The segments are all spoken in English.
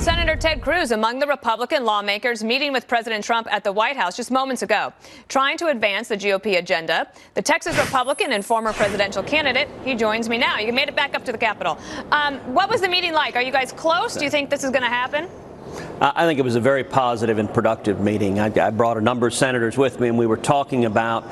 Senator Ted Cruz among the Republican lawmakers meeting with President Trump at the White House just moments ago, trying to advance the GOP agenda. The Texas Republican and former presidential candidate, he joins me now. You made it back up to the Capitol. What was the meeting like? Are you guys close? Do you think this is going to happen? I think it was a very positive and productive meeting. I brought a number of senators with me, and we were talking about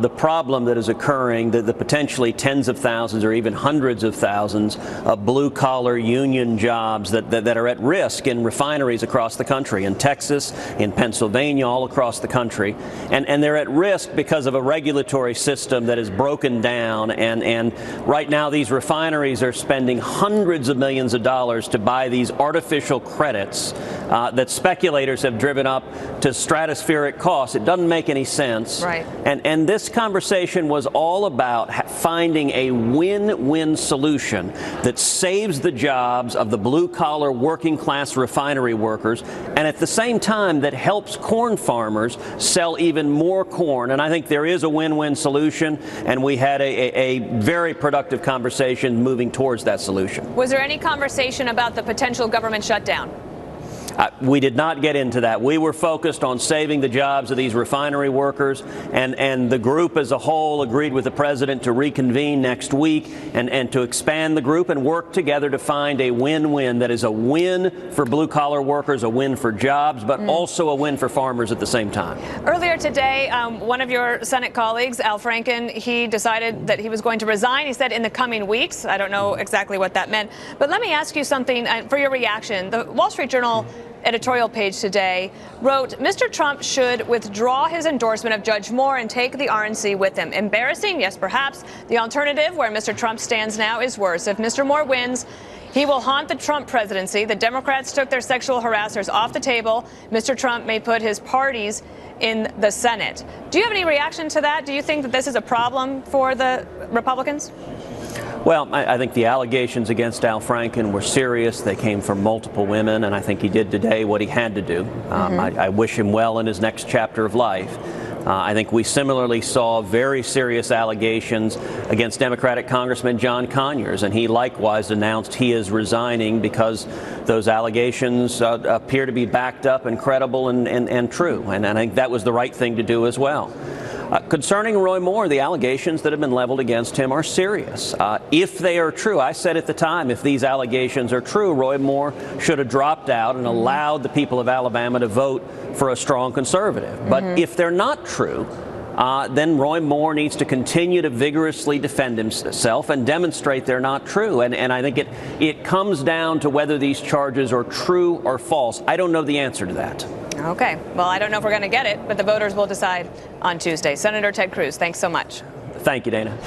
the problem that is occurring, the potentially tens of thousands or even hundreds of thousands of blue-collar union jobs that are at risk in refineries across the country, in Texas, in Pennsylvania, all across the country. And they're at risk because of a regulatory system that is broken down. And right now, these refineries are spending hundreds of millions of dollars to buy these artificial credits that speculators have driven up to stratospheric costs. It doesn't make any sense. Right. And this conversation was all about finding a win-win solution that saves the jobs of the blue-collar working-class refinery workers, and at the same time that helps corn farmers sell even more corn. And I think there is a win-win solution, and we had a very productive conversation moving towards that solution. Was there any conversation about the potential government shutdown? We did not get into that. We were focused on saving the jobs of these refinery workers, and the group as a whole agreed with the president to reconvene next week and to expand the group and work together to find a win-win that is a win for blue-collar workers, a win for jobs, but also a win for farmers at the same time. Earlier today, one of your Senate colleagues, Al Franken, he decided that he was going to resign. He said in the coming weeks. I don't know exactly what that meant. But let me ask you something for your reaction. The Wall Street Journal editorial page today wrote, Mr. Trump should withdraw his endorsement of Judge Moore and take the RNC with him. Embarrassing? Yes, perhaps. The alternative, where Mr. Trump stands now, is worse. If Mr. Moore wins, he will haunt the Trump presidency. The Democrats took their sexual harassers off the table. Mr. Trump may put his parties in the Senate. Do you have any reaction to that? Do you think that this is a problem for the Republicans? Well, I think the allegations against Al Franken were serious. They came from multiple women, and I think he did today what he had to do. I wish him well in his next chapter of life. I think we similarly saw very serious allegations against Democratic Congressman John Conyers, and he likewise announced he is resigning because those allegations appear to be backed up and credible and true. And I think that was the right thing to do as well. Concerning Roy Moore, the allegations that have been leveled against him are serious. If they are true, I said at the time, if these allegations are true, Roy Moore should have dropped out and allowed the people of Alabama to vote for a strong conservative. But if they're not true, then Roy Moore needs to continue to vigorously defend himself and demonstrate they're not true. And I think it comes down to whether these charges are true or false. I don't know the answer to that. Okay. Well, I don't know if we're going to get it, but the voters will decide on Tuesday. Senator Ted Cruz, thanks so much. Thank you, Dana.